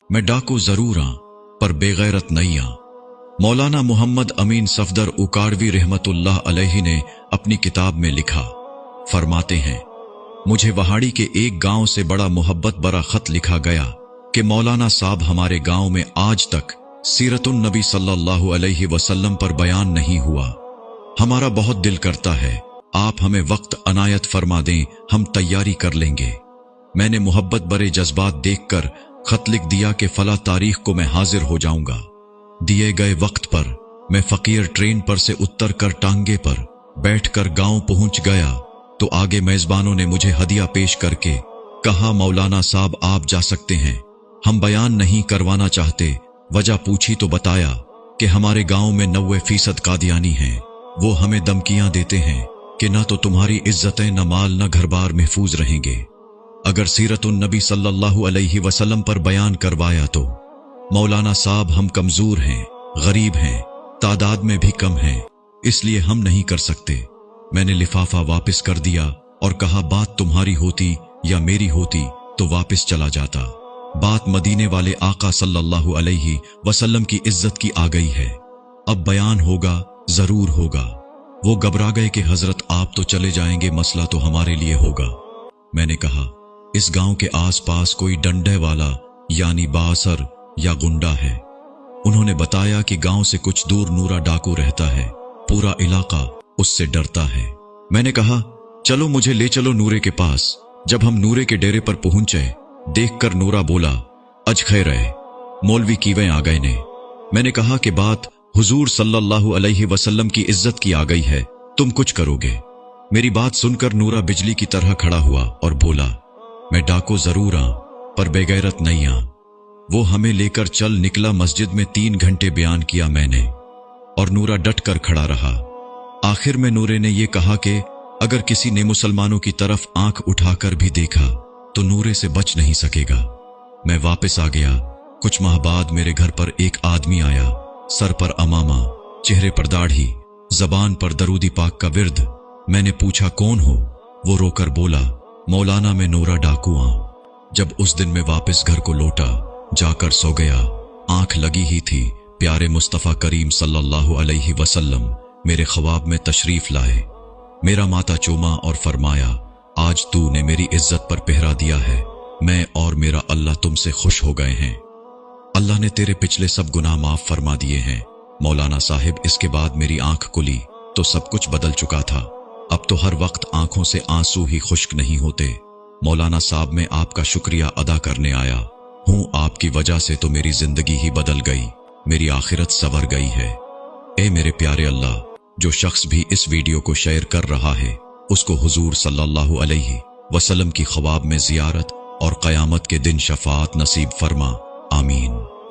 मैं डाकू जरूर आं पर बेगैरत नहीं आं। मौलाना मोहम्मद अमीन सफदर उकाड़वी रहमतुल्लाह अलैहि ने अपनी किताब में लिखा, फरमाते हैं, मुझे वहाड़ी के एक गांव से बड़ा मोहब्बत भरा खत लिखा गया कि मौलाना साहब हमारे गांव में आज तक सीरतुन नबी सल्लल्लाहु अलैहि वसल्लम पर बयान नहीं हुआ। हमारा बहुत दिल करता है आप हमें वक्त अनायत फरमा दें, हम तैयारी कर लेंगे। मैंने मोहब्बत भरे जज्बात देखकर खत लिख दिया कि फला तारीख को मैं हाजिर हो जाऊंगा। दिए गए वक्त पर मैं फकीर ट्रेन पर से उतर कर टांगे पर बैठकर गांव पहुंच गया तो आगे मेजबानों ने मुझे हदिया पेश करके कहा, मौलाना साहब आप जा सकते हैं, हम बयान नहीं करवाना चाहते। वजह पूछी तो बताया कि हमारे गांव में 90% कादियानी हैं। वो हमें धमकियां देते हैं कि ना तो तुम्हारी इज्जतें, न माल, न घर बार महफूज रहेंगे। अगर सीरतुन नबी सल्लल्लाहु अलैहि वसल्लम पर बयान करवाया तो मौलाना साहब हम कमजोर हैं, गरीब हैं, तादाद में भी कम हैं, इसलिए हम नहीं कर सकते। मैंने लिफाफा वापस कर दिया और कहा, बात तुम्हारी होती या मेरी होती तो वापस चला जाता। बात मदीने वाले आका सल्लल्लाहु अलैहि वसल्लम की इज्जत की आ गई है, अब बयान होगा, जरूर होगा। वो घबरा गए कि हजरत आप तो चले जाएंगे, मसला तो हमारे लिए होगा। मैंने कहा, इस गांव के आसपास कोई डंडे वाला यानी बासर या गुंडा है। उन्होंने बताया कि गांव से कुछ दूर नूरा डाकू रहता है, पूरा इलाका उससे डरता है। मैंने कहा, चलो मुझे ले चलो नूरे के पास। जब हम नूरे के डेरे पर पहुंचे, देखकर नूरा बोला, अज खैर है, मौलवी कीवें आ गए ने। मैंने कहा कि बात हुजूर सल्लल्लाहु अलैहि वसल्लम की इज्जत की आ गई है, तुम कुछ करोगे। मेरी बात सुनकर नूरा बिजली की तरह खड़ा हुआ और बोला, मैं डाकू जरूर आं पर बेगैरत नहीं आं। वो हमें लेकर चल निकला। मस्जिद में 3 घंटे बयान किया मैंने और नूरा डट कर खड़ा रहा। आखिर में नूरे ने यह कहा कि अगर किसी ने मुसलमानों की तरफ आंख उठाकर भी देखा तो नूरे से बच नहीं सकेगा। मैं वापस आ गया। कुछ माह बाद मेरे घर पर एक आदमी आया, सर पर अमामा, चेहरे पर दाढ़ी, जबान पर दरूदी पाक का विर्द। मैंने पूछा, कौन हो? वो रोकर बोला, मौलाना मैं नूरा डाकू आं। जब उस दिन मैं वापस घर को लौटा, जाकर सो गया, आंख लगी ही थी, प्यारे मुस्तफा करीम सल्लल्लाहु अलैहि वसल्लम मेरे ख्वाब में तशरीफ लाए। मेरा माथा चूमा और फरमाया, आज तूने मेरी इज्जत पर पहरा दिया है, मैं और मेरा अल्लाह तुमसे खुश हो गए हैं। अल्लाह ने तेरे पिछले सब गुनाह माफ फरमा दिए हैं। मौलाना साहिब, इसके बाद मेरी आंख खुली तो सब कुछ बदल चुका था। अब तो हर वक्त आंखों से आंसू ही खुश्क नहीं होते। मौलाना साहब, मैं आपका शुक्रिया अदा करने आया हूं। आपकी वजह से तो मेरी जिंदगी ही बदल गई, मेरी आखिरत संवर गई है। ए मेरे प्यारे अल्लाह, जो शख्स भी इस वीडियो को शेयर कर रहा है उसको हुजूर सल्लल्लाहु अलैहि वसल्लम की ख्वाब में जियारत और क़यामत के दिन शफाअत नसीब फरमा। आमीन।